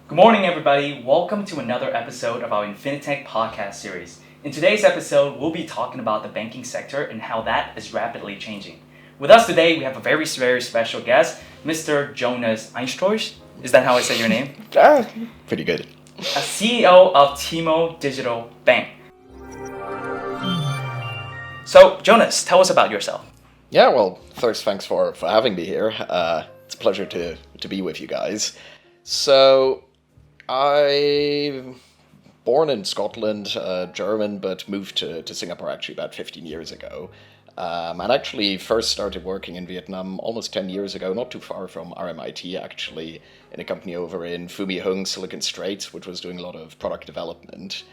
Good morning, everybody. Welcome to another episode of our InfiniTech Podcast Series. In today's episode, we'll be talking about the banking sector and how that is rapidly changing. With us today, we have a very special guest, Mr. Jonas Eichhorst. Is that how I say your name? Pretty good. A CEO of Timo Digital Bank. So, Jonas, tell us about yourself. Yeah, well, first, thanks for having me here. It's a pleasure to be with you guys. So, I'm born in Scotland, German, but moved to Singapore actually about 15 years ago. And actually first started working in Vietnam almost 10 years ago, not too far from RMIT actually, in a company over in Phu My Hung, Silicon Straits, which was doing a lot of product development.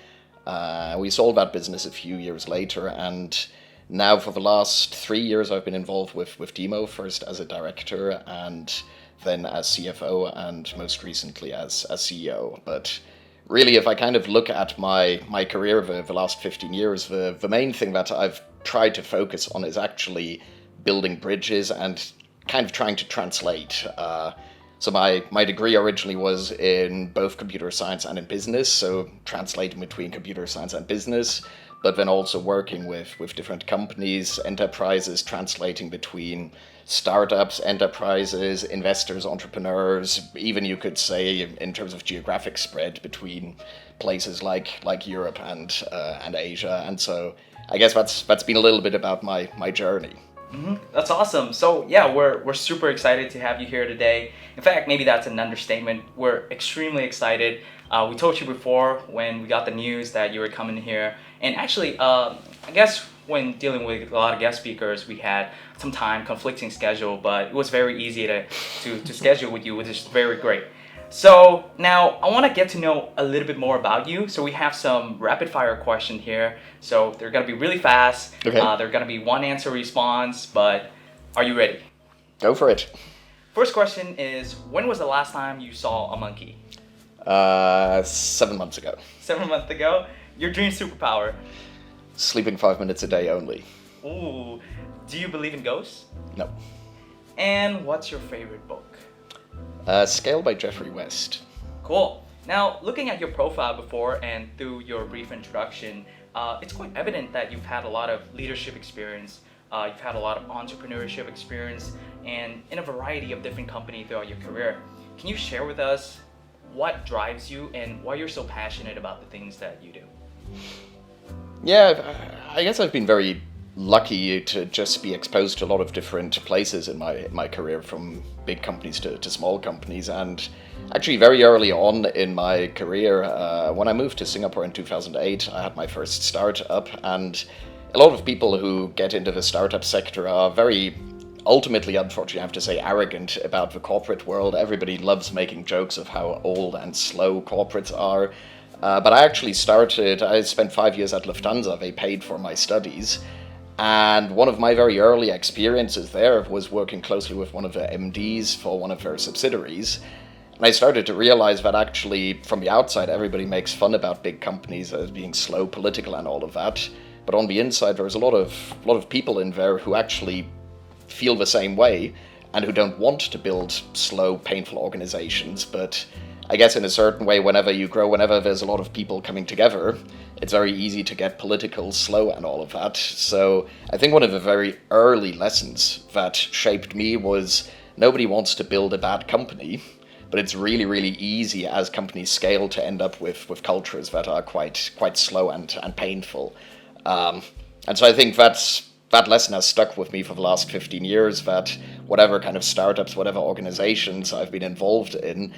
We sold that business a few years later, and now for the last 3 years I've been involved with Teemo, first as a director and then as CFO and most recently as CEO. But really, if I kind of look at my career over the last 15 years, the main thing that I've tried to focus on is actually building bridges and kind of trying to translate. So my degree originally was in both computer science and in business, so translating between computer science and business, but then also working with different companies, enterprises, translating between startups, enterprises, investors, entrepreneurs, even you could say in terms of geographic spread between places like Europe and Asia. And so I guess that's been a little bit about my journey. Mm-hmm. That's awesome. So yeah, we're super excited to have you here today. In fact, maybe that's an understatement. We're extremely excited. We told you before when we got the news that you were coming here. And actually, I guess when dealing with a lot of guest speakers, we had some time conflicting schedule, but it was very easy to schedule with you, which is very great. So now I want to get to know a little bit more about you. So we have some rapid fire questions here. So they're going to be really fast. Okay. They're going to be one answer response, but are you ready? Go for it. First question is, when was the last time you saw a monkey? 7 months ago. 7 months ago. Your dream superpower? Sleeping 5 minutes a day only. Ooh. Do you believe in ghosts? No. And what's your favorite book? Scale by Jeffrey West. Cool. Now, looking at your profile before and through your brief introduction, it's quite evident that you've had a lot of leadership experience, you've had a lot of entrepreneurship experience, and in a variety of different companies throughout your career. Can you share with us what drives you and why you're so passionate about the things that you do? Yeah, I guess I've been very lucky to just be exposed to a lot of different places in my career, from big companies to small companies. And actually very early on in my career, when I moved to Singapore in 2008, I had my first startup, and a lot of people who get into the startup sector are very ultimately, unfortunately, I have to say, arrogant about the corporate world. Everybody loves making jokes of how old and slow corporates are. But I spent 5 years at Lufthansa. They paid for my studies. And one of my very early experiences there was working closely with one of the MDs for one of their subsidiaries. And I started to realize that actually, from the outside, everybody makes fun about big companies as being slow, political, and all of that. But on the inside, there's a lot of people in there who actually feel the same way and who don't want to build slow, painful organizations. But I guess in a certain way, whenever you grow, whenever there's a lot of people coming together, it's very easy to get political, slow, and all of that. So I think one of the very early lessons that shaped me was nobody wants to build a bad company, but it's really easy as companies scale to end up with cultures that are quite slow and painful. And so I think that lesson has stuck with me for the last 15 years, that whatever kind of startups, whatever organizations I've been involved in,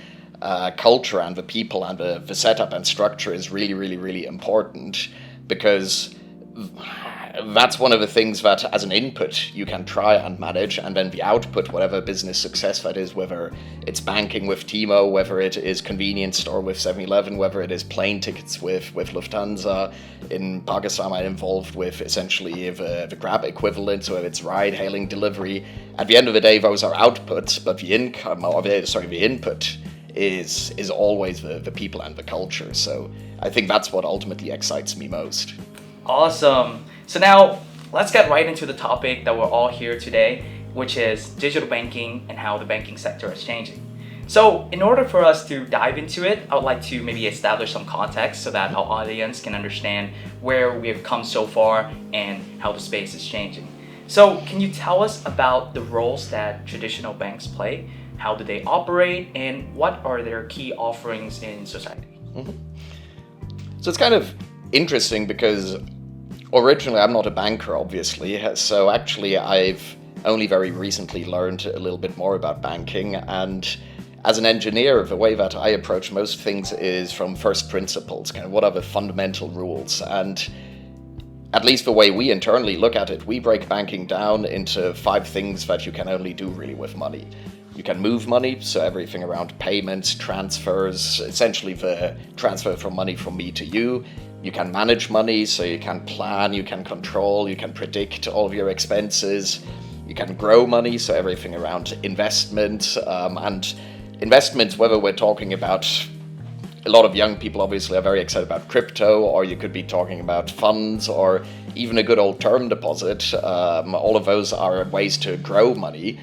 culture and the people and the setup and structure is really important, because that's one of the things that as an input you can try and manage, and then the output, whatever business success that is, whether it's banking with Teemo, whether it is convenience store with 7-Eleven, whether it is plane tickets with Lufthansa. In Pakistan I'm involved with essentially the Grab equivalent, so it's ride hailing, delivery. At the end of the day, those are outputs, but the input is always the people and the culture. So I think that's what ultimately excites me most. Awesome. So now let's get right into the topic that we're all here today, which is digital banking and how the banking sector is changing. So in order for us to dive into it, I would like to maybe establish some context so that our audience can understand where we have come so far and how the space is changing. So can you tell us about the roles that traditional banks play? How do they operate, and what are their key offerings in society? Mm-hmm. So it's kind of interesting because originally I'm not a banker, obviously. So actually I've only very recently learned a little bit more about banking, and as an engineer, the way that I approach most things is from first principles, kind of what are the fundamental rules. And at least the way we internally look at it, we break banking down into 5 things that you can only do really with money. You can move money, so everything around payments, transfers, essentially the transfer from money from me to you. You can manage money, so you can plan, you can control, you can predict all of your expenses. You can grow money, so everything around investment, and investments, whether we're talking about, a lot of young people obviously are very excited about crypto, or you could be talking about funds, or even a good old term deposit. All of those are ways to grow money.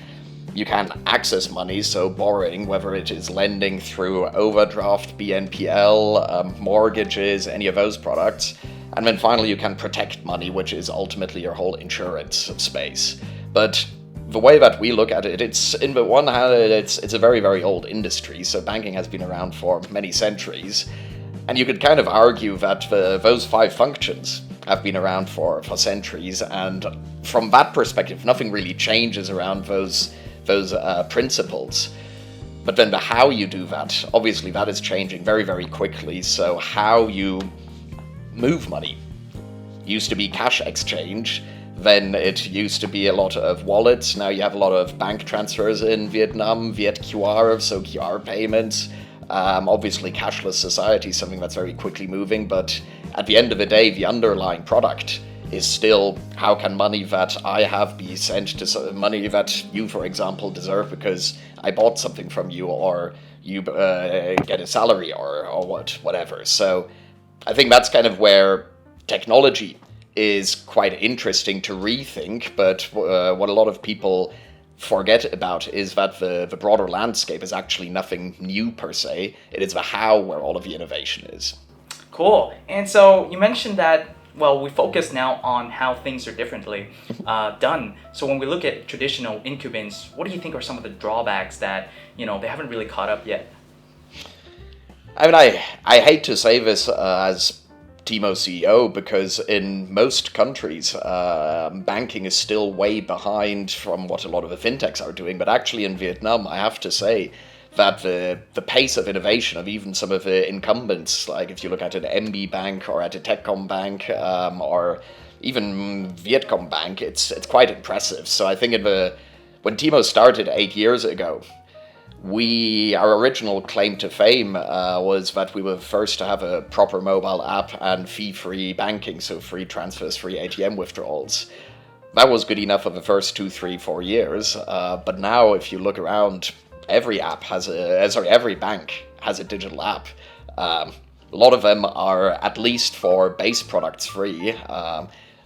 You can access money, so borrowing, whether it is lending through overdraft, BNPL, mortgages, any of those products. And then finally you can protect money, which is ultimately your whole insurance space. But the way that we look at it, it's in the one hand, it's a very, very old industry. So banking has been around for many centuries. And you could kind of argue that those 5 functions have been around for centuries. And from that perspective, nothing really changes around those principles. But then the how you do that, obviously that is changing very, very quickly. So how you move money used to be cash exchange. Then it used to be a lot of wallets. Now you have a lot of bank transfers in Vietnam, Viet QR, so QR payments. Obviously cashless society is something that's very quickly moving, but at the end of the day, the underlying product is still how can money that I have be sent to money that you, for example, deserve because I bought something from you, or you get a salary, or whatever. So I think that's kind of where technology is quite interesting to rethink, but what a lot of people forget about is that the broader landscape is actually nothing new per se. It is the how where all of the innovation is. Cool. And so you mentioned that, well, we focus now on how things are differently done. So when we look at traditional incumbents, what do you think are some of the drawbacks that, they haven't really caught up yet? I mean, I hate to say this as Teemo CEO, because in most countries, banking is still way behind from what a lot of the fintechs are doing. But actually in Vietnam, I have to say that the pace of innovation of even some of the incumbents, like if you look at an MB Bank or at a Techcom Bank, or even Vietcom Bank, it's quite impressive. So I think when Teemo started 8 years ago, our original claim to fame was that we were first to have a proper mobile app and fee-free banking, so free transfers, free ATM withdrawals. That was good enough for the first 2, 3, 4 years. But now, if you look around, every bank has a digital app. A lot of them are at least for base products free.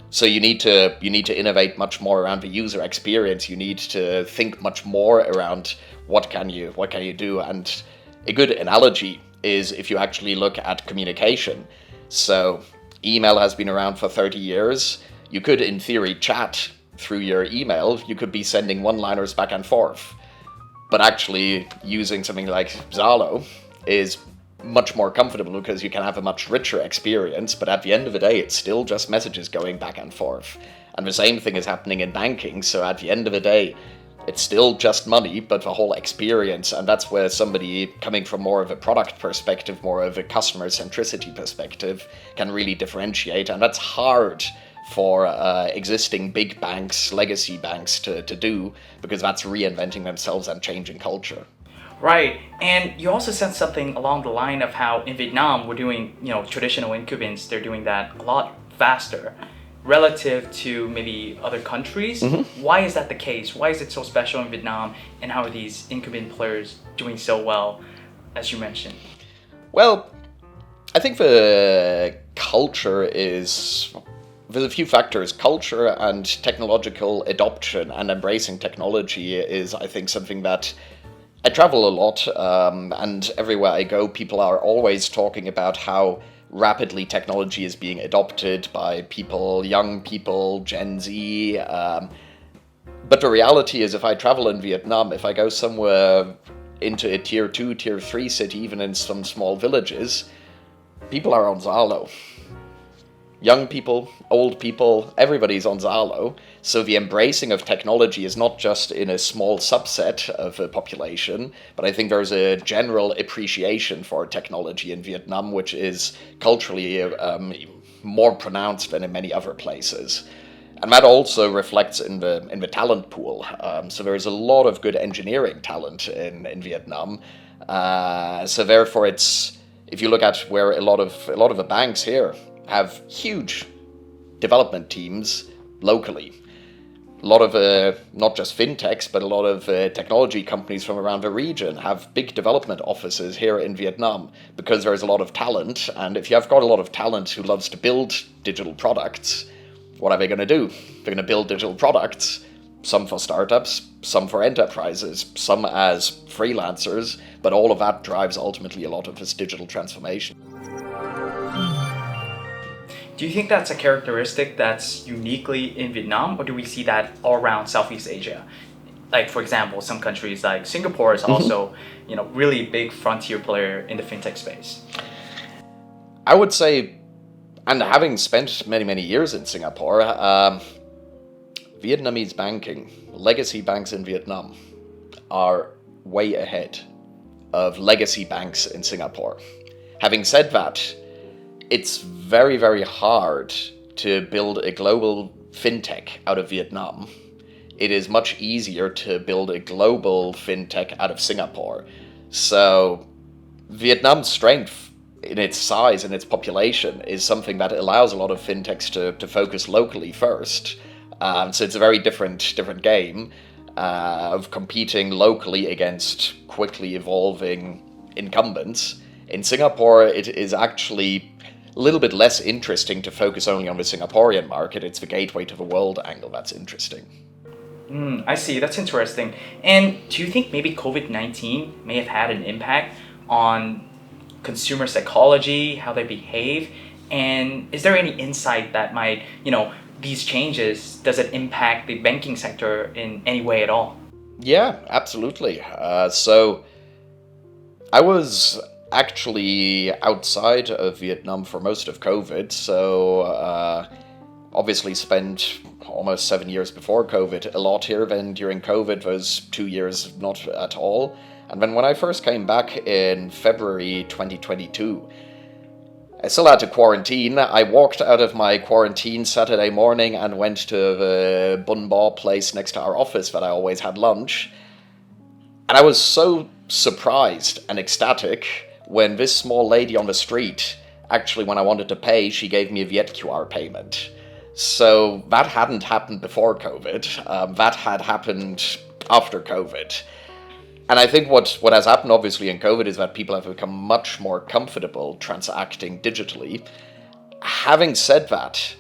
So you need to innovate much more around the user experience. You need to think much more around what can you do. And a good analogy is if you actually look at communication. So email has been around for 30 years. You could, in theory, chat through your email. You could be sending one-liners back and forth. But actually using something like Zalo is much more comfortable because you can have a much richer experience, but at the end of the day, it's still just messages going back and forth. And the same thing is happening in banking, so at the end of the day, it's still just money, but the whole experience, and that's where somebody coming from more of a product perspective, more of a customer centricity perspective, can really differentiate, and that's hard for existing big banks, legacy banks to do, because that's reinventing themselves and changing culture. Right, and you also said something along the line of how in Vietnam we're doing, traditional incumbents, they're doing that a lot faster relative to maybe other countries. Mm-hmm. Why is that the case? Why is it so special in Vietnam, and how are these incumbent players doing so well, as you mentioned? Well, I think the culture is... There's a few factors. Culture and technological adoption and embracing technology is, I think, something that I travel a lot, and everywhere I go, people are always talking about how rapidly technology is being adopted by people, young people, Gen Z. But the reality is, if I travel in Vietnam, if I go somewhere into a tier 2, tier 3 city, even in some small villages, people are on Zalo. Young people, old people, everybody's on Zalo. So the embracing of technology is not just in a small subset of a population, but I think there's a general appreciation for technology in Vietnam, which is culturally more pronounced than in many other places. And that also reflects in the talent pool. So there's a lot of good engineering talent in Vietnam. So therefore, if you look at where a lot of the banks here have huge development teams locally. A lot of, not just fintechs, but a lot of technology companies from around the region have big development offices here in Vietnam because there's a lot of talent. And if you have got a lot of talent who loves to build digital products, what are they going to do? They're going to build digital products, some for startups, some for enterprises, some as freelancers, but all of that drives ultimately a lot of this digital transformation. Do you think that's a characteristic that's uniquely in Vietnam, or do we see that all around Southeast Asia? Like, for example, some countries like Singapore is also, really big frontier player in the fintech space. I would say, and having spent many, many years in Singapore, Vietnamese banking, legacy banks in Vietnam, are way ahead of legacy banks in Singapore. Having said that, it's very, very hard to build a global fintech out of Vietnam. It is much easier to build a global fintech out of Singapore. So Vietnam's strength in its size and its population is something that allows a lot of fintechs to focus locally first. So it's a very different game of competing locally against quickly evolving incumbents. In Singapore, it is actually a little bit less interesting to focus only on the Singaporean market. It's the gateway to the world angle that's interesting. I see. That's interesting. And do you think maybe COVID-19 may have had an impact on consumer psychology, how they behave? And is there any insight that might, these changes, does it impact the banking sector in any way at all? Yeah, absolutely. So I was actually outside of Vietnam for most of COVID, so obviously spent almost 7 years before COVID a lot here. Then during COVID was 2 years not at all. And then when I first came back in February 2022, I still had to quarantine. I walked out of my quarantine Saturday morning and went to the bun bar place next to our office that I always had lunch. And I was so surprised and ecstatic when this small lady on the street, actually when I wanted to pay, she gave me a Viet QR payment. So that hadn't happened before COVID. That had happened after COVID. And I think what has happened obviously in COVID is that people have become much more comfortable transacting digitally. Having said that,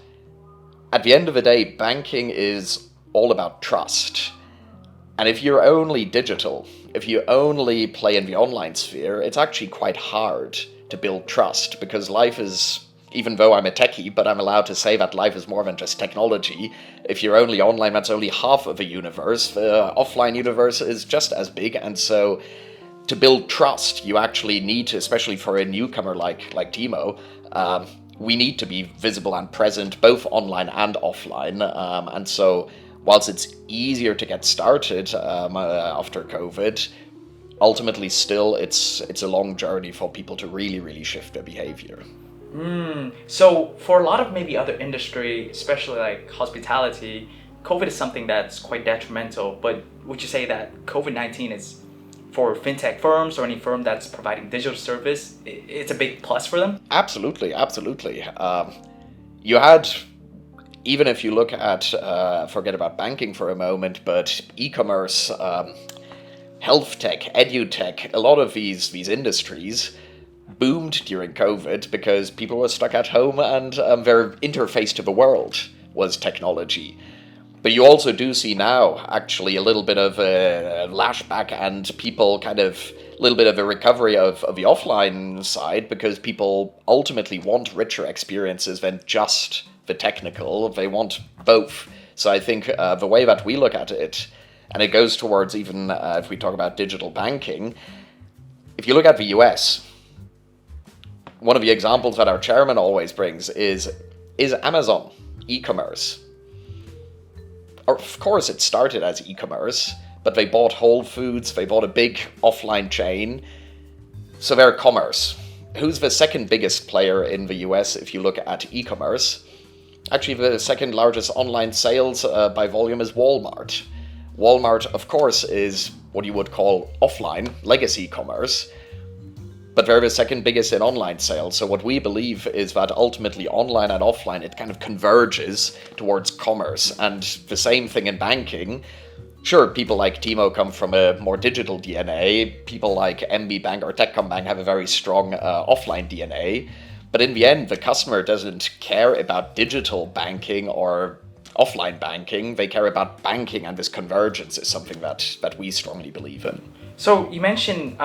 at the end of the day, banking is all about trust. And if you're only digital, if you only play in the online sphere, it's actually quite hard to build trust, because life is, even though I'm a techie, but I'm allowed to say that life is more than just technology. If you're only online, that's only half of a universe. The offline universe is just as big, and so to build trust, you actually need to, especially for a newcomer like Teemo, we need to be visible and present both online and offline, and so whilst it's easier to get started after COVID, ultimately still it's a long journey for people to really, really shift their behavior. So for a lot of maybe other industry, especially like hospitality, COVID is something that's quite detrimental. But would you say that COVID-19 is, for fintech firms or any firm that's providing digital service, it's a big plus for them? Absolutely. You had, even if you look at, forget about banking for a moment, but e-commerce, health tech, edu tech, a lot of these industries boomed during COVID because people were stuck at home and their interface to the world was technology. But you also do see now, actually, a little bit of a lashback and people kind of, a little bit of a recovery of the offline side, because people ultimately want richer experiences than just the technical. They want both. So I think the way that we look at it, and it goes towards even if we talk about digital banking, if you look at the US, one of the examples that our chairman always brings is Amazon e-commerce. Of course, it started as e-commerce, but they bought Whole Foods, they bought a big offline chain, so they're commerce. Who's the second biggest player in the US if you look at e-commerce? Actually, the second largest online sales by volume is Walmart. Walmart, of course, is what you would call offline, legacy commerce, but they're the second biggest in online sales. So what we believe is that ultimately online and offline, it kind of converges towards commerce. And the same thing in banking. Sure, people like Teemo come from a more digital DNA. People like MB Bank or Techcom Bank have a very strong offline DNA. But in the end, the customer doesn't care about digital banking or offline banking. They care about banking, and this convergence is something that we strongly believe in. So you mentioned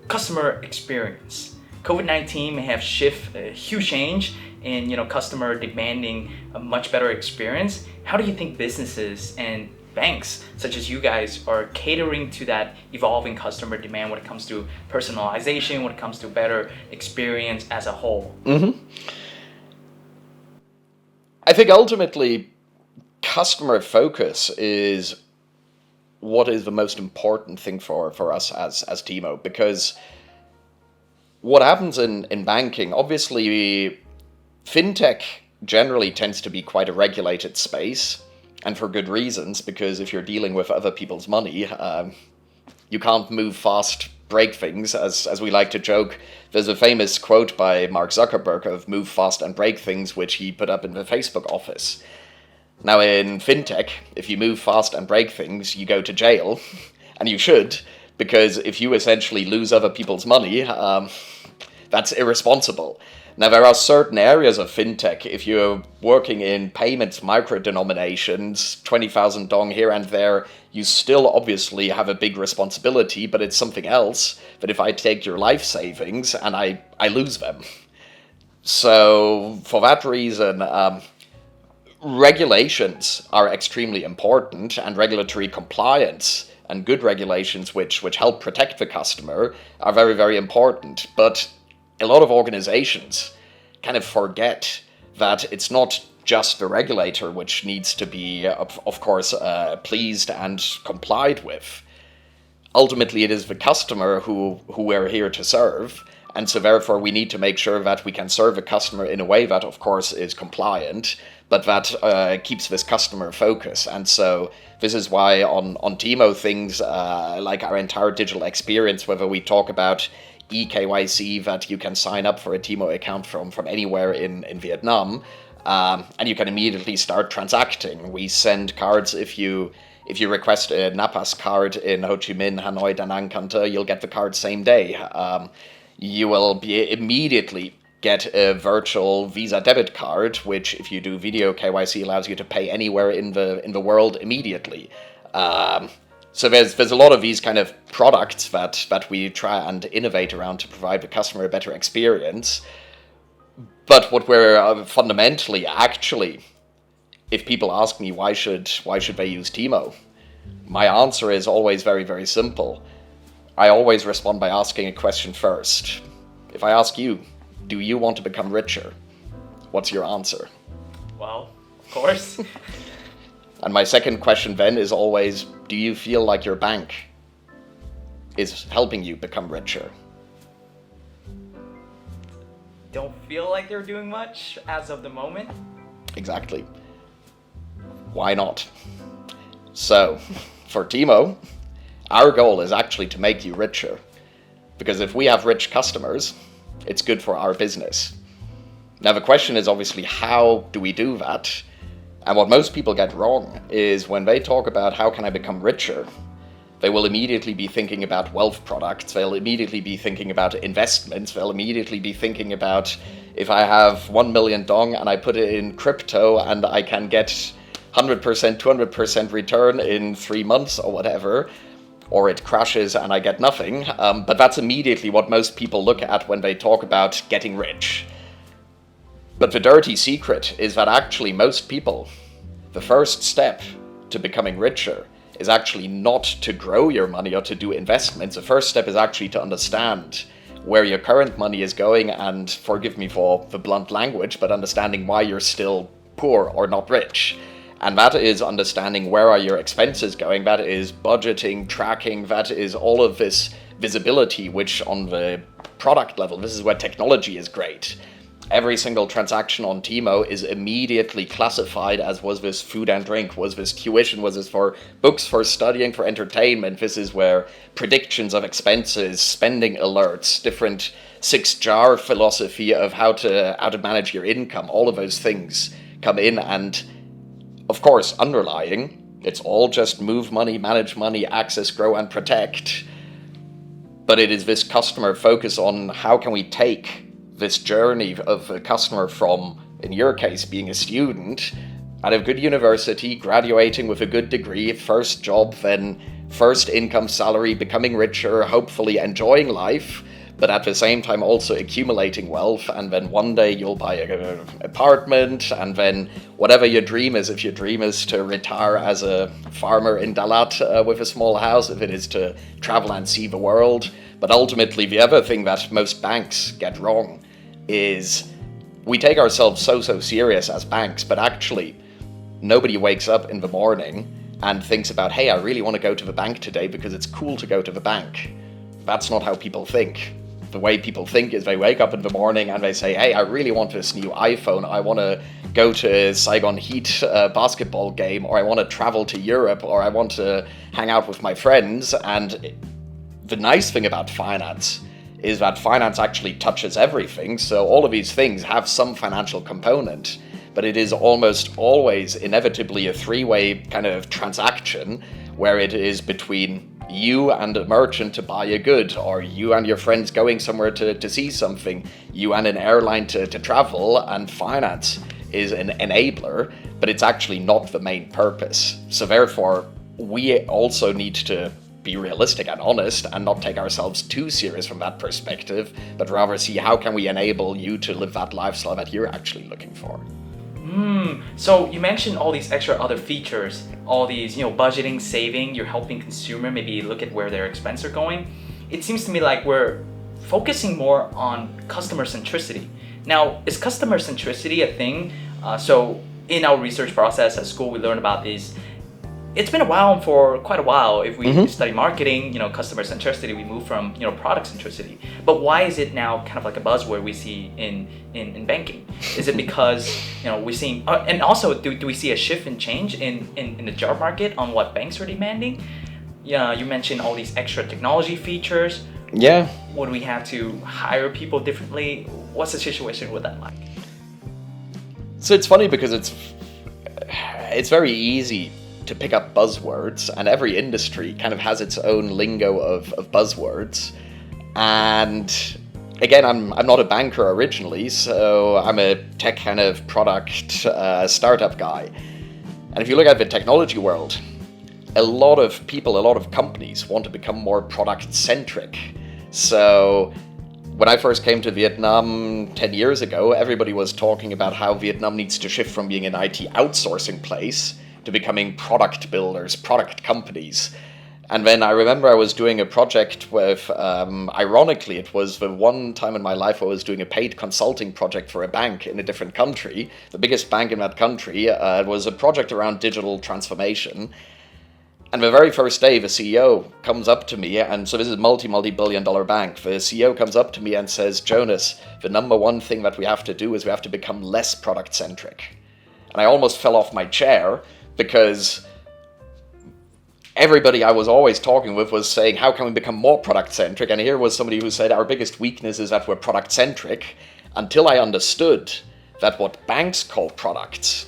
customer experience. COVID-19 may have shifted a huge change in customer demanding a much better experience. How do you think businesses and banks such as you guys are catering to that evolving customer demand when it comes to personalization, when it comes to better experience as a whole? I think ultimately customer focus is what is the most important thing for us as Teemo, because what happens in banking, obviously Fintech generally tends to be quite a regulated space, and for good reasons, because if you're dealing with other people's money, you can't move fast, break things, as we like to joke. There's a famous quote by Mark Zuckerberg of move fast and break things, which he put up in the Facebook office. Now in Fintech, if you move fast and break things, you go to jail, and you should, because if you essentially lose other people's money, that's irresponsible. Now there are certain areas of Fintech, if you're working in payments micro-denominations, 20,000 dong here and there, you still obviously have a big responsibility, but it's something else that if I take your life savings and I lose them. So for that reason, regulations are extremely important, and regulatory compliance and good regulations which help protect the customer are very, very important. But a lot of organizations kind of forget that it's not just the regulator which needs to be, of course, pleased and complied with. Ultimately, it is the customer who we're here to serve. And so therefore, we need to make sure that we can serve a customer in a way that, of course, is compliant, but that keeps this customer focus. And so this is why on Teemo, things like our entire digital experience, whether we talk about eKYC, that you can sign up for a Teemo account from anywhere in Vietnam, and you can immediately start transacting. We send cards if you request a Napas card in Ho Chi Minh, Hanoi, Da Nang, Can Tho, you'll get the card same day. You will be immediately get a virtual Visa debit card, which if you do video KYC allows you to pay anywhere in the world immediately. So there's a lot of these kind of products that we try and innovate around to provide the customer a better experience. But what we're fundamentally, actually, if people ask me why should they use Teemo, my answer is always very, very simple. I always respond by asking a question first. If I ask you, do you want to become richer? What's your answer? Well, of course. And my second question then is always, do you feel like your bank is helping you become richer? Don't feel like they're doing much as of the moment? Exactly. Why not? So, for Teemo, our goal is actually to make you richer. Because if we have rich customers, it's good for our business. Now the question is obviously, how do we do that? And what most people get wrong is when they talk about how can I become richer, they will immediately be thinking about wealth products, they'll immediately be thinking about investments, they'll immediately be thinking about if I have 1 million dong and I put it in crypto and I can get 100%, 200% return in 3 months or whatever, or it crashes and I get nothing. But that's immediately what most people look at when they talk about getting rich. But the dirty secret is that actually most people, the first step to becoming richer is actually not to grow your money or to do investments. The first step is actually to understand where your current money is going, and forgive me for the blunt language, but understanding why you're still poor or not rich. And that is understanding where are your expenses going, that is budgeting, tracking, that is all of this visibility, which on the product level, this is where technology is great. Every single transaction on Teemo is immediately classified as, was this food and drink, was this tuition, was this for books, for studying, for entertainment. This is where predictions of expenses, spending alerts, different 6-jar philosophy of how to manage your income, all of those things come in. And of course, underlying, it's all just move money, manage money, access, grow, and protect. But it is this customer focus on how can we take this journey of a customer from, in your case, being a student at a good university, graduating with a good degree, first job, then first income salary, becoming richer, hopefully enjoying life, but at the same time also accumulating wealth, and then one day you'll buy an apartment, and then whatever your dream is, if your dream is to retire as a farmer in Dalat with a small house, if it is to travel and see the world. But ultimately, the other thing that most banks get wrong is we take ourselves so serious as banks, but actually nobody wakes up in the morning and thinks about, hey, I really want to go to the bank today because it's cool to go to the bank. That's not how people think. The way people think is they wake up in the morning and they say, hey, I really want this new iPhone. I want to go to Saigon Heat basketball game, or I want to travel to Europe, or I want to hang out with my friends. And the nice thing about finance is that finance actually touches everything. So all of these things have some financial component, but it is almost always inevitably a three-way kind of transaction where it is between you and a merchant to buy a good, or you and your friends going somewhere to see something, you and an airline to travel, and finance is an enabler, but it's actually not the main purpose. So therefore, we also need to be realistic and honest and not take ourselves too serious from that perspective, but rather see how can we enable you to live that lifestyle that you're actually looking for. So you mentioned all these extra other features, all these, budgeting, saving, you're helping consumer maybe look at where their expenses are going. It seems to me like we're focusing more on customer centricity. Now, is customer centricity a thing? So in our research process at school, we learn about these. It's been a while, for quite a while. If we study marketing, customer centricity, we move from, product centricity. But why is it now kind of like a buzzword we see in banking? Is it because, we're seeing, and also do we see a shift and change in the job market on what banks are demanding? Yeah, you mentioned all these extra technology features. Yeah. Would we have to hire people differently? What's the situation with that like? So it's funny because it's very easy to pick up buzzwords, and every industry kind of has its own lingo of buzzwords. And again, I'm not a banker originally, so I'm a tech kind of product startup guy. And if you look at the technology world, a lot of people, a lot of companies want to become more product centric. So when I first came to Vietnam 10 years ago, everybody was talking about how Vietnam needs to shift from being an IT outsourcing place to becoming product builders, product companies. And then I remember I was doing a project with, ironically, it was the one time in my life I was doing a paid consulting project for a bank in a different country, the biggest bank in that country. It was a project around digital transformation. And the very first day, the CEO comes up to me, and so this is a multi-billion dollar bank. The CEO comes up to me and says, Jonas, the number one thing that we have to do is we have to become less product centric. And I almost fell off my chair, because everybody I was always talking with was saying, how can we become more product-centric? And here was somebody who said, our biggest weakness is that we're product-centric, until I understood that what banks call products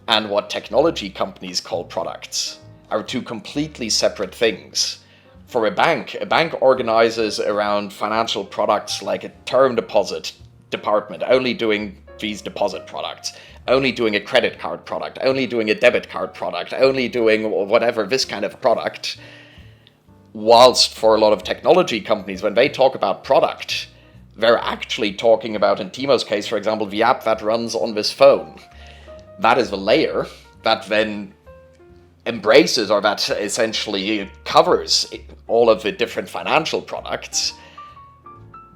and what technology companies call products are two completely separate things. For a bank organizes around financial products like a term deposit department, only doing these deposit products, only doing a credit card product, only doing a debit card product, only doing whatever, this kind of product. Whilst for a lot of technology companies, when they talk about product, they're actually talking about, in Teemo's case, for example, the app that runs on this phone. That is the layer that then embraces, or that essentially covers all of the different financial products.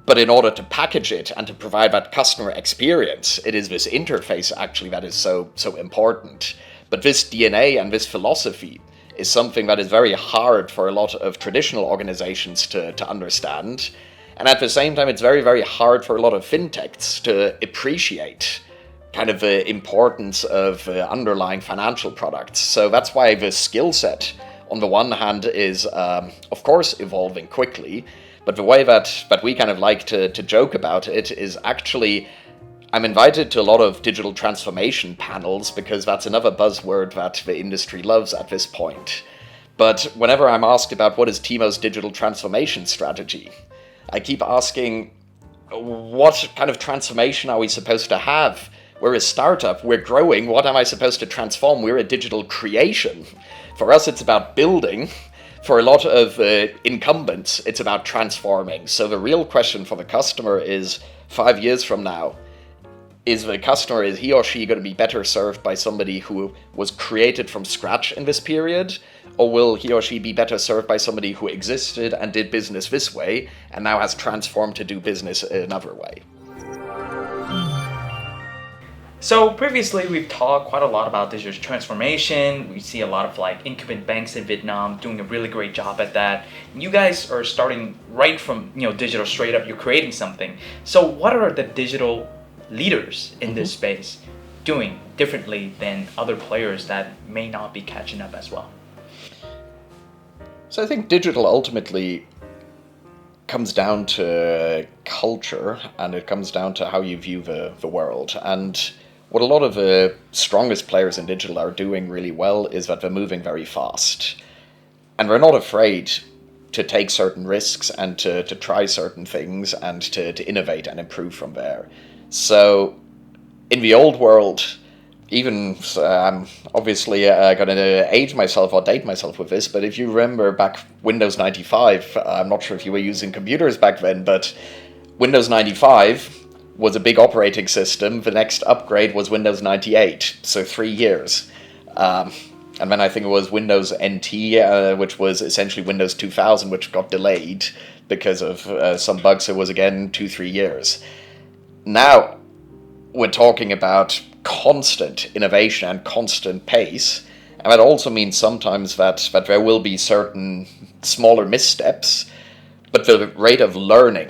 But in order to package it and to provide that customer experience, it is this interface actually that is so important. But this DNA and this philosophy is something that is very hard for a lot of traditional organizations to understand. And at the same time, it's very, very hard for a lot of fintechs to appreciate kind of the importance of underlying financial products. So that's why the skill set, on the one hand, is, of course, evolving quickly. But the way that we kind of like to joke about it is actually, I'm invited to a lot of digital transformation panels because that's another buzzword that the industry loves at this point. But whenever I'm asked about what is Teemo's digital transformation strategy, I keep asking, what kind of transformation are we supposed to have? We're a startup, we're growing, what am I supposed to transform? We're a digital creation. For us, it's about building. For a lot of incumbents, it's about transforming. So the real question for the customer is, 5 years from now, is he or she going to be better served by somebody who was created from scratch in this period? Or will he or she be better served by somebody who existed and did business this way and now has transformed to do business another way? So previously we've talked quite a lot about digital transformation. We see a lot of like incumbent banks in Vietnam doing a really great job at that. You guys are starting right from digital straight up. You're creating something. So what are the digital leaders in this space doing differently than other players that may not be catching up as well? So I think digital ultimately comes down to culture, and it comes down to how you view the world. And what a lot of the strongest players in digital are doing really well is that they're moving very fast. And they're not afraid to take certain risks and to try certain things and to innovate and improve from there. So in the old world, even I'm obviously going to age myself or date myself with this, but if you remember back Windows 95, I'm not sure if you were using computers back then, but Windows 95 was a big operating system. The next upgrade was Windows 98, so 3 years. And then I think it was Windows NT, which was essentially Windows 2000, which got delayed because of some bugs. So it was again 2-3 years. Now we're talking about constant innovation and constant pace. And that also means sometimes that there will be certain smaller missteps, but the rate of learning.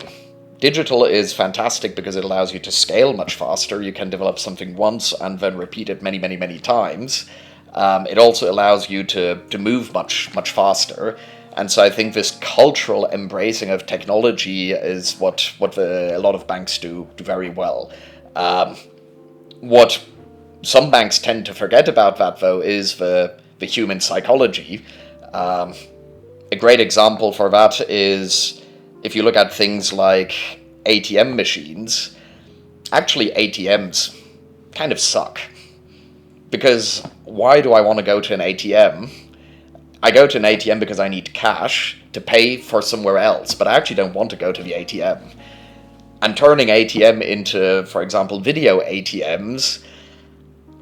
Digital is fantastic because it allows you to scale much faster. You can develop something once and then repeat it many, many, many times. It also allows you to move much, much faster. And so I think this cultural embracing of technology is what a lot of banks do very well. What some banks tend to forget about that, though, is the human psychology. A great example for that is if you look at things like ATM machines. Actually, ATMs kind of suck. Because why do I want to go to an ATM? I go to an ATM because I need cash to pay for somewhere else, but I actually don't want to go to the ATM. And turning ATM into, for example, video ATMs,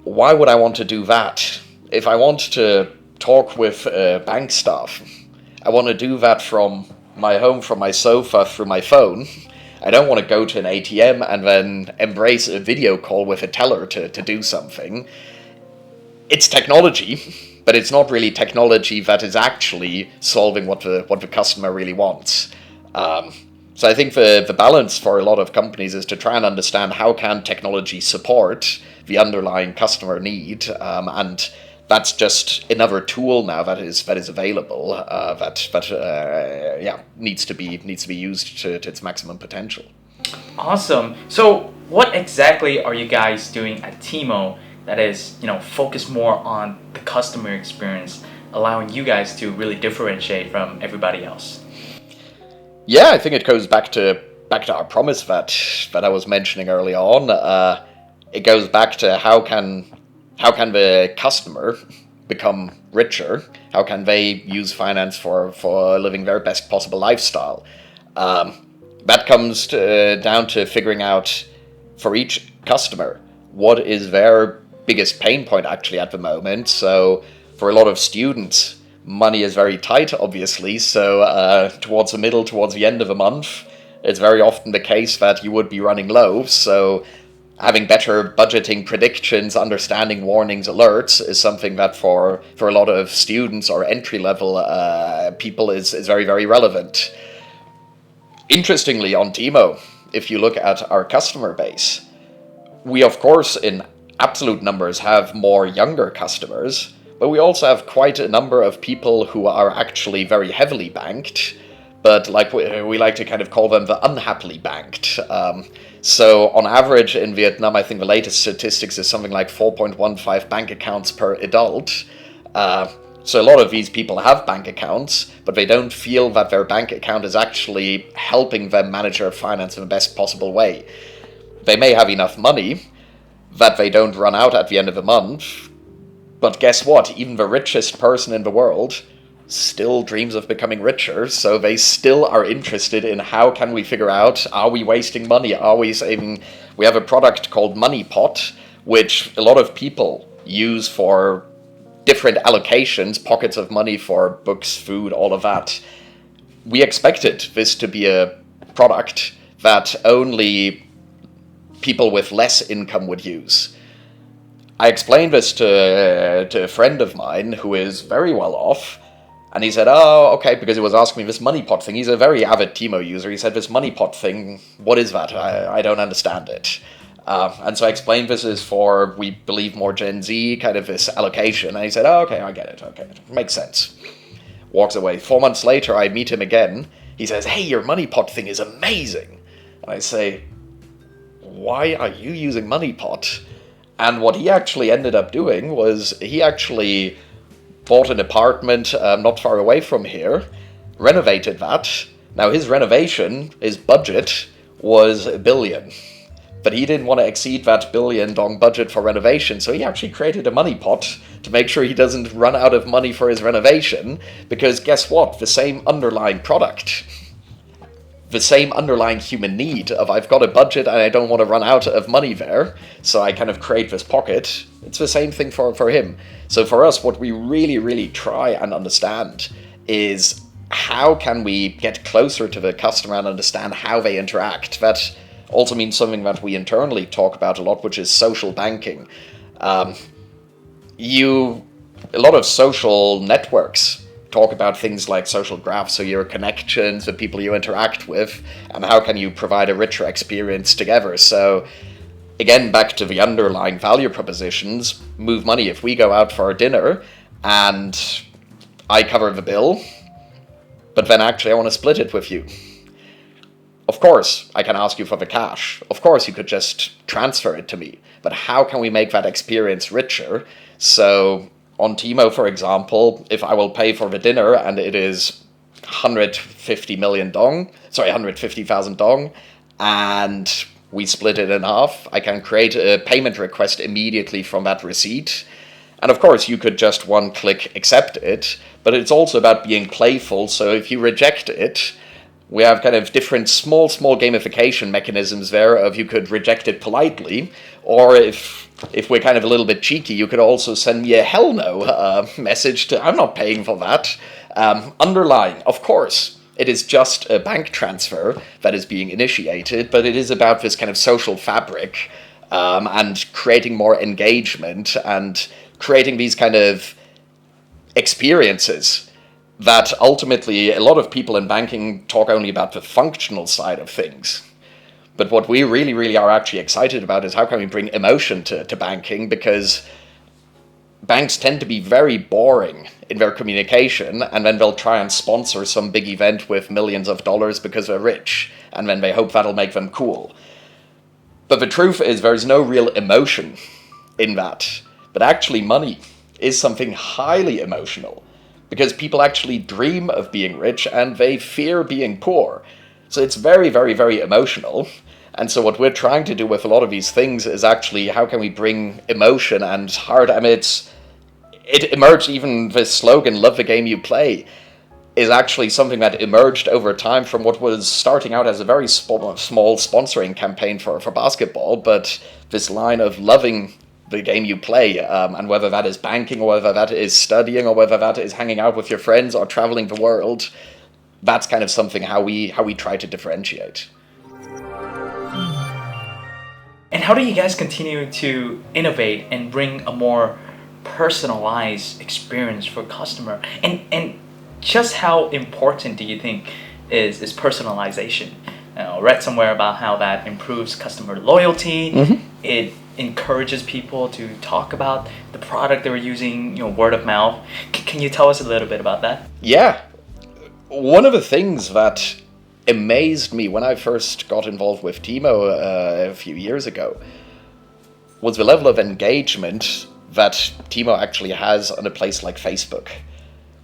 why would I want to do that? If I want to talk with bank staff, I want to do that from my home, from my sofa, through my phone. I don't want to go to an ATM and then embrace a video call with a teller to do something. It's technology, but it's not really technology that is actually solving what the customer really wants. So I think the balance for a lot of companies is to try and understand how can technology support the underlying customer need, and that's just another tool now that is available that needs to be used to its maximum potential. Awesome. So what exactly are you guys doing at Teemo that is focused more on the customer experience, allowing you guys to really differentiate from everybody else? Yeah, I think it goes back to our promise that I was mentioning early on. it goes back to how can the customer become richer? How can they use finance for living their best possible lifestyle? That comes down to figuring out for each customer what is their biggest pain point actually at the moment. So for a lot of students, money is very tight, obviously. So towards the end of the month, it's very often the case that you would be running low. So having better budgeting predictions, understanding warnings, alerts is something that for a lot of students or entry-level people is very, very relevant. Interestingly, on Teemo, if you look at our customer base, we of course in absolute numbers have more younger customers, but we also have quite a number of people who are actually very heavily banked, but like we like to kind of call them the unhappily banked. So on average in Vietnam, I think the latest statistics is something like 4.15 bank accounts per adult. So a lot of these people have bank accounts, but they don't feel that their bank account is actually helping them manage their finance in the best possible way. They may have enough money that they don't run out at the end of the month, but guess what? Even the richest person in the world still dreams of becoming richer, so they still are interested in how can we figure out, are we wasting money, are we saving? We have a product called Money Pot, which a lot of people use for different allocations, pockets of money for books, food, all of that. We expected this to be a product that only people with less income would use. I explained this to a friend of mine who is very well off, and he said, oh, okay, because he was asking me this Money Pot thing. He's a very avid Teemo user. He said, this Money Pot thing, what is that? I don't understand it. And so I explained this is for, we believe, more Gen Z, kind of this allocation. And he said, oh, okay, I get it. Okay, makes sense. Walks away. 4 months later, I meet him again. He says, hey, your Money Pot thing is amazing. And I say, why are you using Money Pot? And what he actually ended up doing was he actually bought an apartment not far away from here, renovated that. Now his renovation, his budget was $1 billion. But he didn't want to exceed that $1 billion budget for renovation, so he actually created a money pot to make sure he doesn't run out of money for his renovation, because guess what? The same underlying product, the same underlying human need of I've got a budget and I don't want to run out of money there, so I kind of create this pocket. It's the same thing for him. So for us, what we really, really try and understand is how can we get closer to the customer and understand how they interact. That also means something that we internally talk about a lot, which is social banking. A lot of social networks talk about things like social graphs, so your connections, the people you interact with, and how can you provide a richer experience together. So again, back to the underlying value propositions, move money. If we go out for dinner and I cover the bill, but then actually I want to split it with you, of course, I can ask you for the cash. Of course, you could just transfer it to me. But how can we make that experience richer? So on Teemo, for example, if I will pay for the dinner and it is 150,000 dong, and we split it in half, I can create a payment request immediately from that receipt. And of course, you could just one click accept it, but it's also about being playful. So if you reject it, we have kind of different small gamification mechanisms there of you could reject it politely, or if we're kind of a little bit cheeky, you could also send me a hell no message to, I'm not paying for that. Underlying, of course, it is just a bank transfer that is being initiated, but it is about this kind of social fabric and creating more engagement and creating these kind of experiences that ultimately a lot of people in banking talk only about the functional side of things. But what we really, really are actually excited about is how can we bring emotion to banking, because banks tend to be very boring in their communication, and then they'll try and sponsor some big event with millions of dollars because they're rich, and then they hope that'll make them cool. But the truth is there is no real emotion in that. But actually money is something highly emotional, because people actually dream of being rich and they fear being poor. So it's very, very, very emotional. And so what we're trying to do with a lot of these things is actually how can we bring emotion and heart. I mean, it emerged, even this slogan, "Love the game you play," is actually something that emerged over time from what was starting out as a very small sponsoring campaign for basketball, but this line of loving the game you play, and whether that is banking or whether that is studying or whether that is hanging out with your friends or traveling the world, that's kind of something how we try to differentiate. And how do you guys continue to innovate and bring a more personalized experience for customer? And just how important do you think is personalization? I read somewhere about how that improves customer loyalty. It encourages people to talk about the product they were using, word of mouth. Can you tell us a little bit about that? Yeah. One of the things that amazed me when I first got involved with Teemo a few years ago was the level of engagement that Teemo actually has on a place like Facebook.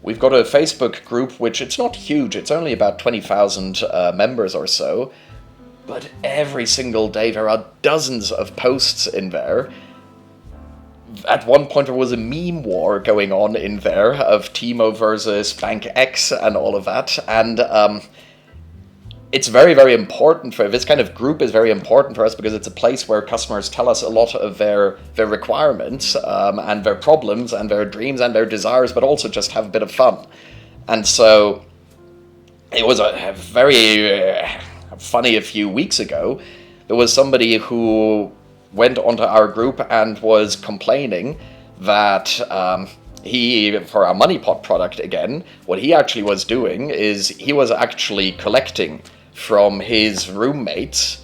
We've got a Facebook group, which it's not huge, it's only about 20,000 members or so, but every single day there are dozens of posts in there. At one point there was a meme war going on in there of Teemo versus Bank X and all of that, and it's very, very important for this kind of group is very important for us because it's a place where customers tell us a lot of their requirements and their problems and their dreams and their desires, but also just have a bit of fun. And so it was a very funny a few weeks ago. There was somebody who went onto our group and was complaining that he, for our money pot product again, what he actually was doing is he was actually collecting from his roommates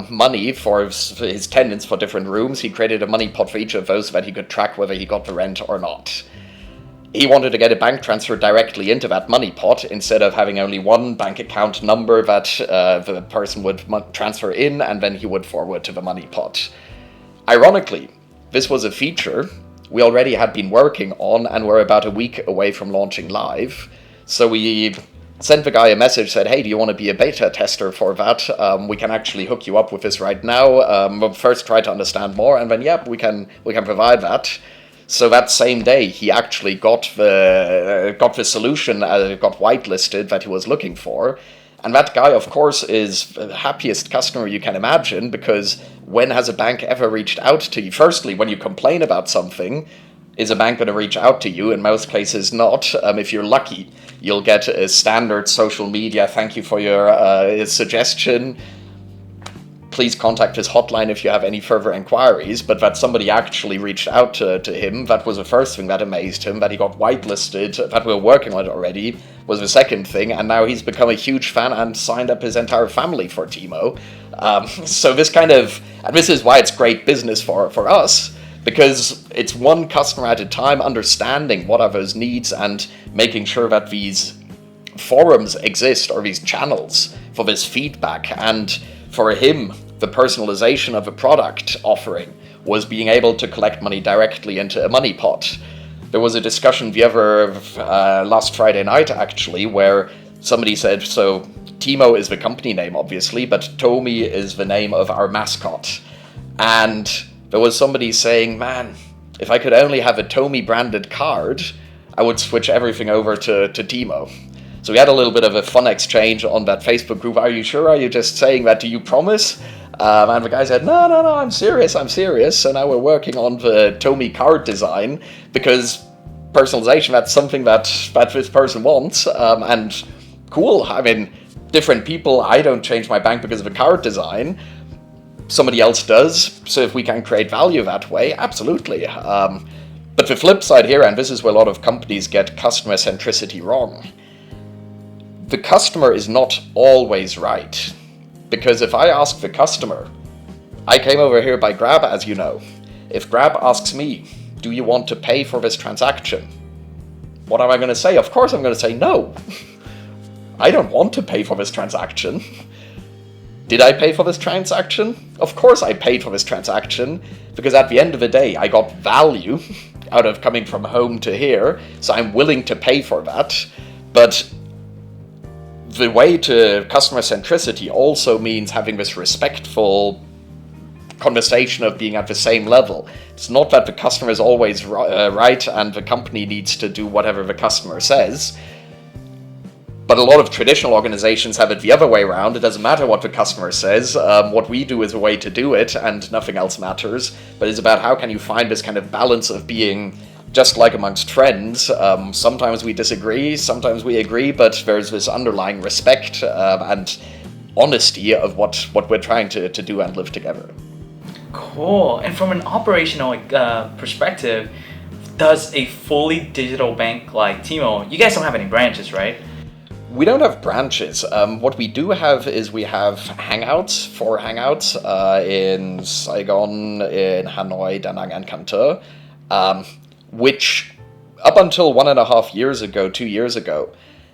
money for his tenants for different rooms. He created a money pot for each of those so that he could track whether he got the rent or not. He wanted to get a bank transfer directly into that money pot instead of having only one bank account number that the person would transfer in and then he would forward to the money pot. Ironically, this was a feature we already had been working on and were about a week away from launching live. So we sent the guy a message, said, "Hey, do you want to be a beta tester for that? We can actually hook you up with this right now. But first try to understand more, and then we can provide that." So that same day, he actually got the solution, got whitelisted that he was looking for. And that guy, of course, is the happiest customer you can imagine, because when has a bank ever reached out to you? Firstly, when you complain about something, is a bank going to reach out to you? In most cases, not. If you're lucky, you'll get a standard social media, "Thank you for your suggestion. Please contact his hotline if you have any further inquiries." But that somebody actually reached out to him, that was the first thing that amazed him. That he got whitelisted, that we were working on it already, was the second thing. And now he's become a huge fan and signed up his entire family for Teemo. So this and this is why it's great business for us, because it's one customer at a time, understanding what are those needs and making sure that these forums exist, or these channels for this feedback. And for him, the personalization of a product offering was being able to collect money directly into a money pot. There was a discussion the other last Friday night, actually, where somebody said, so Teemo is the company name, obviously, but Tomi is the name of our mascot. And there was somebody saying, "Man, if I could only have a Tomi branded card, I would switch everything over to Teemo." So we had a little bit of a fun exchange on that Facebook group. "Are you sure? Are you just saying that? Do you promise?" And the guy said, no, I'm serious. So now we're working on the Tomi card design, because personalization, that's something that this person wants. And cool, I mean, different people, I don't change my bank because of a card design. Somebody else does. So if we can create value that way, absolutely. But the flip side here, and this is where a lot of companies get customer centricity wrong, the customer is not always right. Because if I ask the customer, I came over here by Grab, as you know. If Grab asks me, "Do you want to pay for this transaction?" What am I going to say? Of course I'm going to say no. I don't want to pay for this transaction. Did I pay for this transaction? Of course I paid for this transaction, because at the end of the day, I got value out of coming from home to here, so I'm willing to pay for that. But the way to customer centricity also means having this respectful conversation of being at the same level. It's not that the customer is always right and the company needs to do whatever the customer says. But a lot of traditional organizations have it the other way around. It doesn't matter what the customer says. What we do is a way to do it, and nothing else matters. But it's about how can you find this kind of balance of being just like amongst friends. Sometimes we disagree, sometimes we agree, but there's this underlying respect and honesty of what we're trying to do and live together. Cool. And from an operational perspective, does a fully digital bank like Teemo, you guys don't have any branches, right? We don't have branches. What we do have is we have hangouts, 4 hangouts in Saigon, in Hanoi, Da Nang, and Canton, which up until 1.5 years ago, 2 years ago,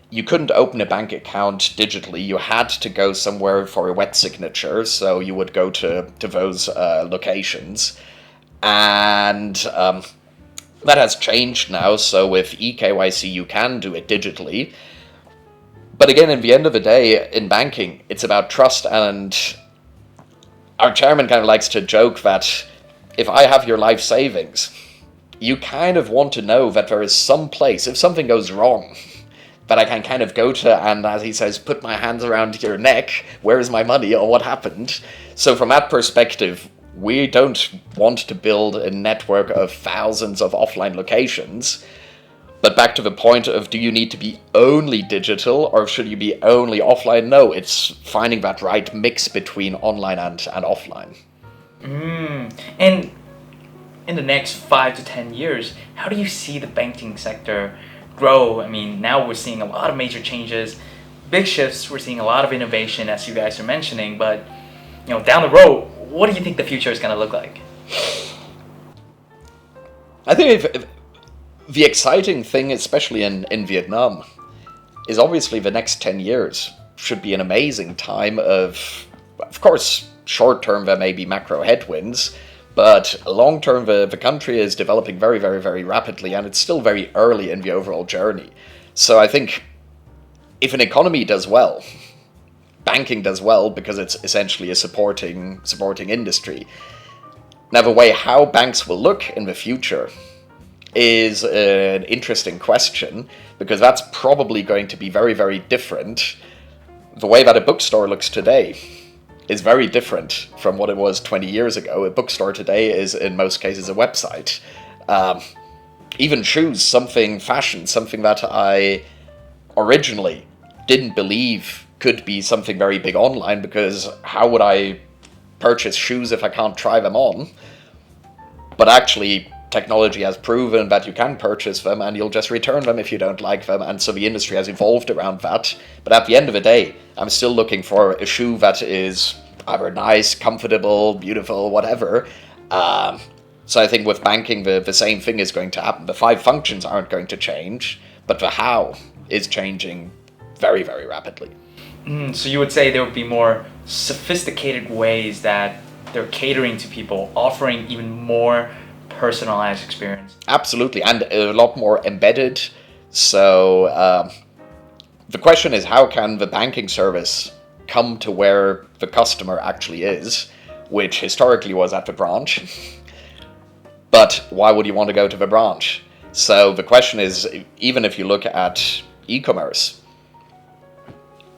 you couldn't open a bank account digitally. You had to go somewhere for a wet signature, so you would go to those locations. And that has changed now, so with eKYC you can do it digitally. But again, in the end of the day, in banking, it's about trust, and our chairman kind of likes to joke that if I have your life savings, you kind of want to know that there is some place, if something goes wrong, that I can kind of go to and, as he says, put my hands around your neck, where is my money, or what happened? So from that perspective, we don't want to build a network of thousands of offline locations. But back to the point of, do you need to be only digital or should you be only offline? No, it's finding that right mix between online and offline. And in the next 5 to 10 years, how do you see the banking sector grow? I mean, now we're seeing a lot of major changes, big shifts, we're seeing a lot of innovation, as you guys are mentioning, but down the road, what do you think the future is going to look like? I think if the exciting thing, especially in Vietnam, is obviously the next 10 years should be an amazing time of course, short term there may be macro headwinds, but long term the country is developing very, very, very rapidly, and it's still very early in the overall journey. So I think if an economy does well, banking does well because it's essentially a supporting industry. Now, the way how banks will look in the future is an interesting question, because that's probably going to be very, very different. The way that a bookstore looks today is very different from what it was 20 years ago. A bookstore today is, in most cases, a website. Even shoes, fashion, something that I originally didn't believe could be something very big online, because how would I purchase shoes if I can't try them on? But actually, technology has proven that you can purchase them and you'll just return them if you don't like them, and so the industry has evolved around that. But at the end of the day, I'm still looking for a shoe that is either nice, comfortable, beautiful, whatever. So I think with banking, the same thing is going to happen. The 5 functions aren't going to change, but the how is changing very, very rapidly. So you would say there would be more sophisticated ways that they're catering to people, offering even more personalized experience. Absolutely, and a lot more embedded. So the question is, how can the banking service come to where the customer actually is, which historically was at the branch? But why would you want to go to the branch? So the question is, even if you look at e-commerce,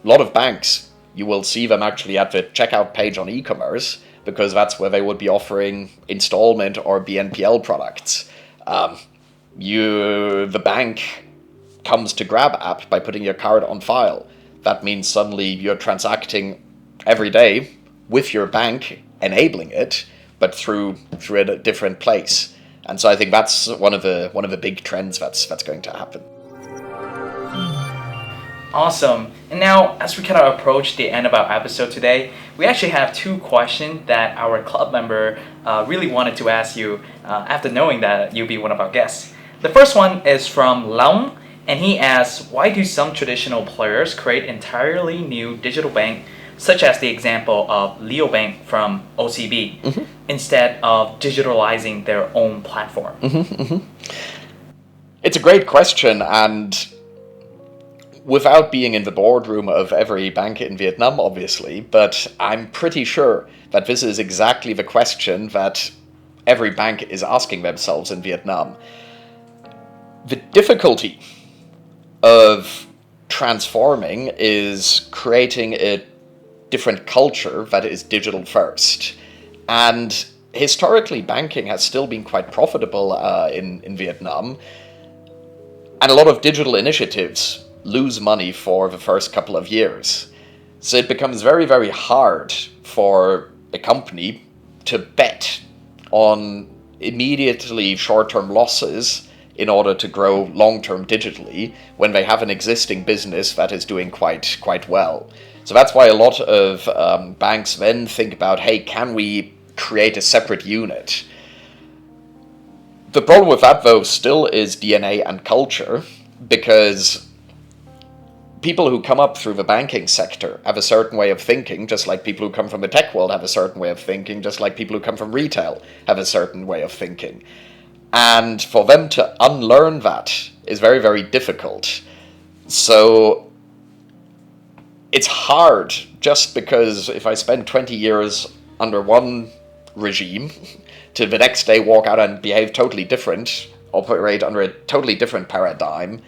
a lot of banks, you will see them actually at the checkout page on e-commerce, because that's where they would be offering installment or BNPL products. The bank comes to Grab app by putting your card on file. That means suddenly you're transacting every day with your bank enabling it, but through a different place. And so I think that's one of the big trends that's going to happen. Awesome. And now, as we kind of approach the end of our episode today, we actually have 2 questions that our club member really wanted to ask you after knowing that you'll be one of our guests. The first one is from Long, and he asks, why do some traditional players create entirely new digital bank, such as the example of Leo Bank from OCB, instead of digitalizing their own platform? It's a great question, and without being in the boardroom of every bank in Vietnam, obviously, but I'm pretty sure that this is exactly the question that every bank is asking themselves in Vietnam. The difficulty of transforming is creating a different culture that is digital first. And historically, banking has still been quite profitable in Vietnam. And a lot of digital initiatives lose money for the first couple of years. So it becomes very, very hard for a company to bet on immediately short-term losses in order to grow long-term digitally when they have an existing business that is doing quite well. So that's why a lot of banks then think about, hey, can we create a separate unit? The problem with that, though, still is DNA and culture, because people who come up through the banking sector have a certain way of thinking, just like people who come from the tech world have a certain way of thinking, just like people who come from retail have a certain way of thinking. And for them to unlearn that is very, very difficult. So it's hard, just because if I spend 20 years under one regime, to the next day walk out and behave totally different, operate under a totally different paradigm,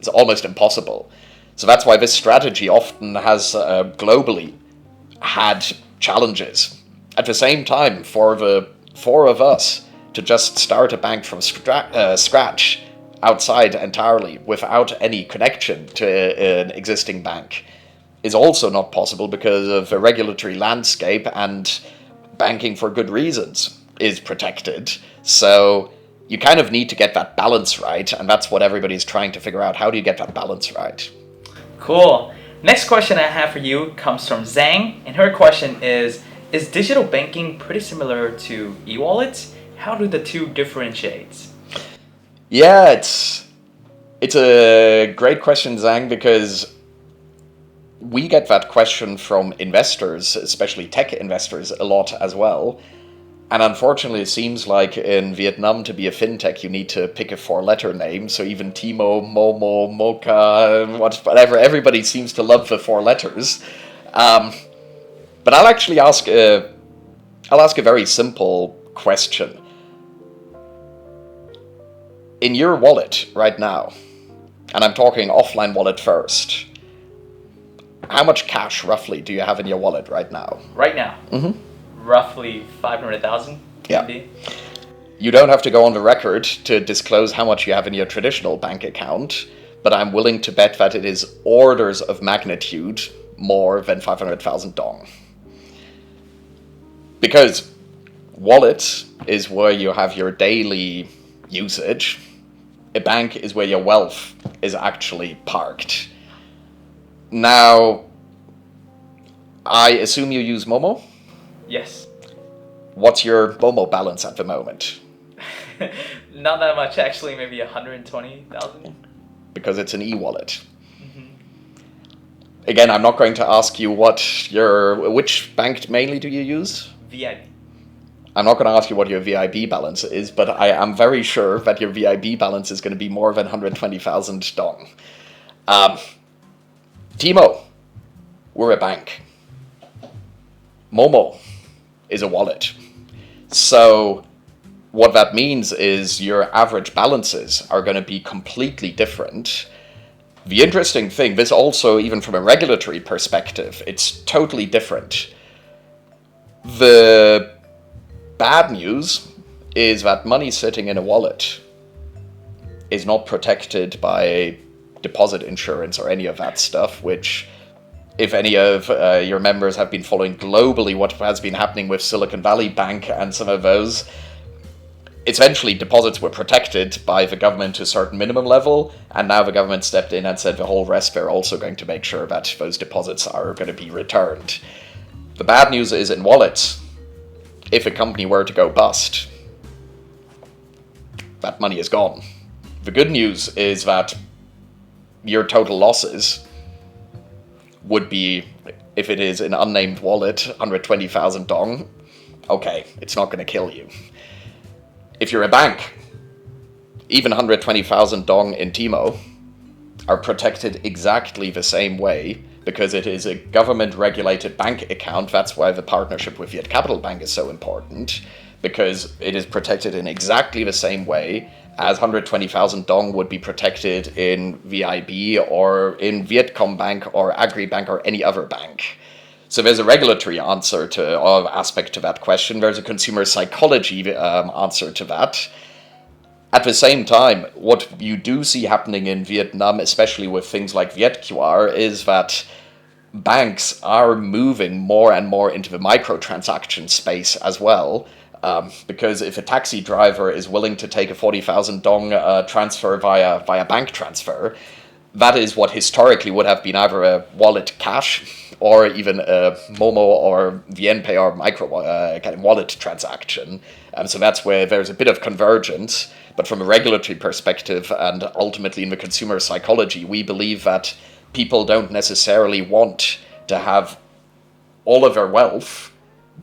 is almost impossible. So that's why this strategy often has globally had challenges. At the same time, for the four of us to just start a bank from scratch, outside entirely, without any connection to an existing bank, is also not possible because of the regulatory landscape, and banking for good reasons is protected. So you kind of need to get that balance right, and that's what everybody's trying to figure out. How do you get that balance right? Cool. Next question I have for you comes from Zhang, and her question is digital banking pretty similar to e-wallets? How do the two differentiate? Yeah, it's a great question, Zhang, because we get that question from investors, especially tech investors, a lot as well. And unfortunately, it seems like in Vietnam, to be a fintech, you need to pick a four-letter name. So even Teemo, Momo, Mocha, whatever, everybody seems to love the four letters. But I'll actually ask a very simple question. In your wallet right now, and I'm talking offline wallet first, how much cash roughly do you have in your wallet right now? Right now? Mm-hmm. Roughly 500,000 Yeah. TMD. You don't have to go on the record to disclose how much you have in your traditional bank account, but I'm willing to bet that it is orders of magnitude more than 500,000 dong. Because wallet is where you have your daily usage. A bank is where your wealth is actually parked. Now, I assume you use Momo? Yes. What's your Momo balance at the moment? Not that much, actually, maybe 120,000. Because it's an e-wallet. Mm-hmm. Again, I'm not going to ask you which bank mainly do you use? VIB. I'm not going to ask you what your VIB balance is, but I am very sure that your VIB balance is going to be more than 120,000 dong. Teemo, we're a bank. Momo is a wallet. So what that means is your average balances are going to be completely different. The interesting thing, this also, even from a regulatory perspective, it's totally different. The bad news is that money sitting in a wallet is not protected by deposit insurance or any of that stuff, which, if any of your members have been following globally what has been happening with Silicon Valley Bank and some of those, essentially deposits were protected by the government to a certain minimum level, and now the government stepped in and said the whole rest, they're also going to make sure that those deposits are going to be returned. The bad news is in wallets, if a company were to go bust, that money is gone. The good news is that your total losses would be, if it is an unnamed wallet, 120,000 dong. Okay, it's not going to kill you. If you're a bank, even 120,000 dong in Teemo are protected exactly the same way because it is a government-regulated bank account. That's why the partnership with Viet Capital Bank is so important, because it is protected in exactly the same way as 120,000 dong would be protected in VIB or in Vietcom Bank or AgriBank or any other bank. So there's a regulatory answer to or aspect to that question. There's a consumer psychology answer to that. At the same time, what you do see happening in Vietnam, especially with things like VietQR, is that banks are moving more and more into the microtransaction space as well. Because if a taxi driver is willing to take a 40,000 dong transfer via bank transfer, that is what historically would have been either a wallet cash or even a Momo or VNPay or micro kind of wallet transaction. So that's where there's a bit of convergence. But from a regulatory perspective and ultimately in the consumer psychology, we believe that people don't necessarily want to have all of their wealth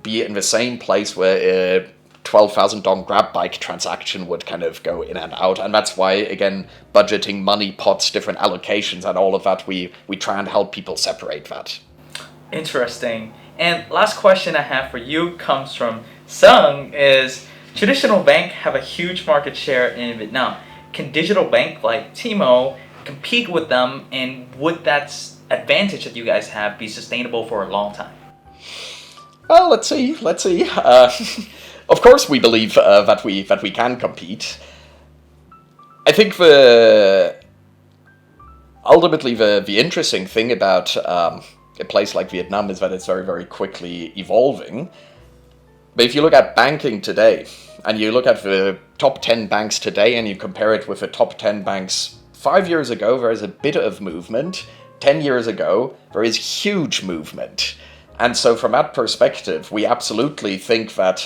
be in the same place where a 12,000 dong grab bike transaction would kind of go in and out. And that's why, again, budgeting, money pots, different allocations and all of that, we try and help people separate that. Interesting. And last question I have for you comes from Sung is, traditional banks have a huge market share in Vietnam. Can digital bank like Teemo compete with them, and would that advantage that you guys have be sustainable for a long time? Well, let's see. Of course, we believe that we can compete. I think ultimately the interesting thing about a place like Vietnam is that it's very, very quickly evolving. But if you look at banking today, and you look at the top 10 banks today, and you compare it with the top 10 banks 5 years ago, there is a bit of movement. 10 years ago, there is huge movement. And so from that perspective, we absolutely think that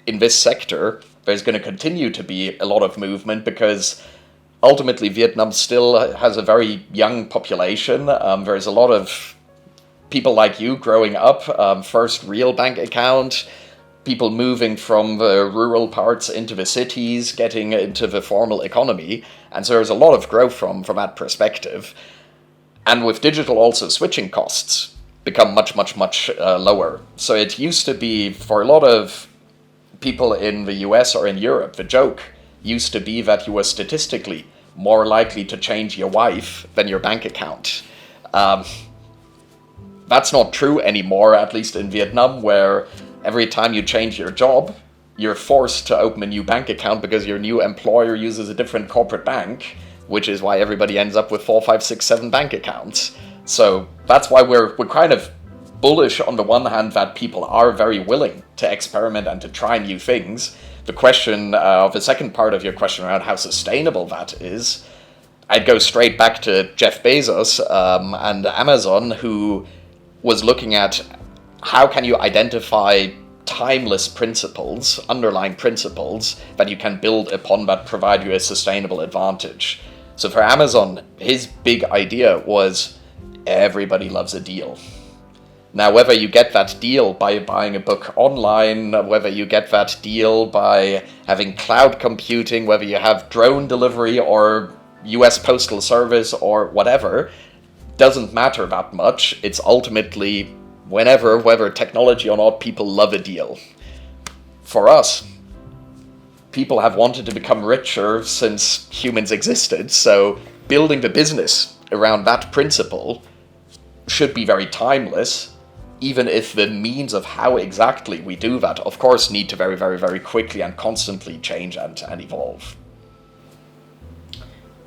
in this sector, there's going to continue to be a lot of movement because ultimately Vietnam still has a very young population. There's a lot of people like you growing up, first real bank account, people moving from the rural parts into the cities, getting into the formal economy. And so there's a lot of growth from that perspective. And with digital also, switching costs become much lower. So it used to be, for a lot of people in the US or in Europe, the joke used to be that you were statistically more likely to change your wife than your bank account. That's not true anymore, at least in Vietnam, where every time you change your job, you're forced to open a new bank account because your new employer uses a different corporate bank, which is why everybody ends up with 4, 5, 6, 7 bank accounts. So that's why we're kind of bullish on the one hand that people are very willing to experiment and to try new things. The question of the second part of your question around how sustainable that is, I'd go straight back to Jeff Bezos and Amazon, who was looking at how can you identify timeless principles, underlying principles that you can build upon that provide you a sustainable advantage. So for Amazon, his big idea was everybody loves a deal. Now, whether you get that deal by buying a book online, whether you get that deal by having cloud computing, whether you have drone delivery or US Postal Service or whatever, doesn't matter that much. It's ultimately whether technology or not, people love a deal. For us, people have wanted to become richer since humans existed, so building the business around that principle should be very timeless, even if the means of how exactly we do that, of course, need to very, very, very quickly and constantly change and evolve.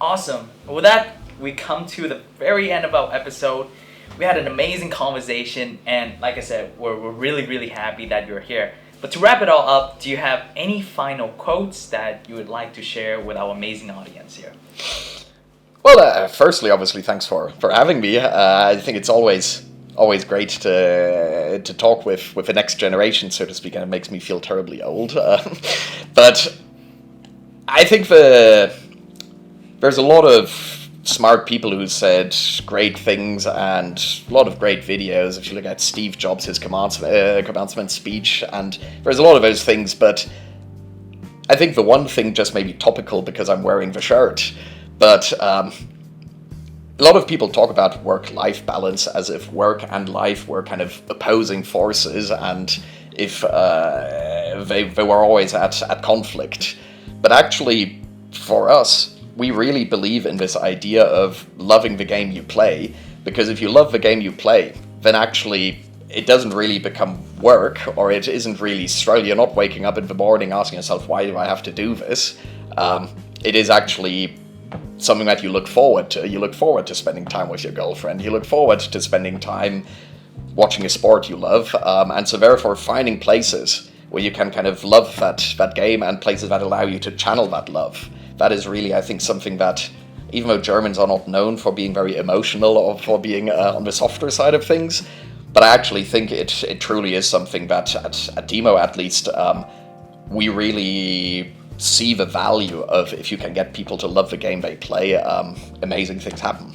Awesome. With that, we come to the very end of our episode. We had an amazing conversation, and like I said, we're really, really happy that you're here. But to wrap it all up, do you have any final quotes that you would like to share with our amazing audience here? Well, firstly, obviously, thanks for having me. I think it's always great to talk with the next generation, so to speak, and it makes me feel terribly old. But I think there's a lot of smart people who said great things and a lot of great videos. If you look at Steve Jobs, his commencement speech, and there's a lot of those things, but I think the one thing, just maybe topical because I'm wearing the shirt, but a lot of people talk about work-life balance as if work and life were kind of opposing forces, and if they were always at conflict. But actually, for us, we really believe in this idea of loving the game you play, because if you love the game you play, then actually it doesn't really become work, or it isn't really struggle. You're not waking up in the morning asking yourself, why do I have to do this? It is actually something that you look forward to. You look forward to spending time with your girlfriend. You look forward to spending time watching a sport you love. And so therefore finding places where you can kind of love that game, and places that allow you to channel that love. That is really, I think, something that, even though Germans are not known for being very emotional or for being on the softer side of things, but I actually think it truly is something that at Teemo at least, we really see the value of. If you can get people to love the game they play, amazing things happen.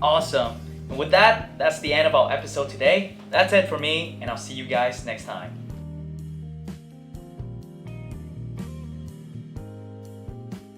Awesome. And with that, that's the end of our episode today. That's it for me, and I'll see you guys next time.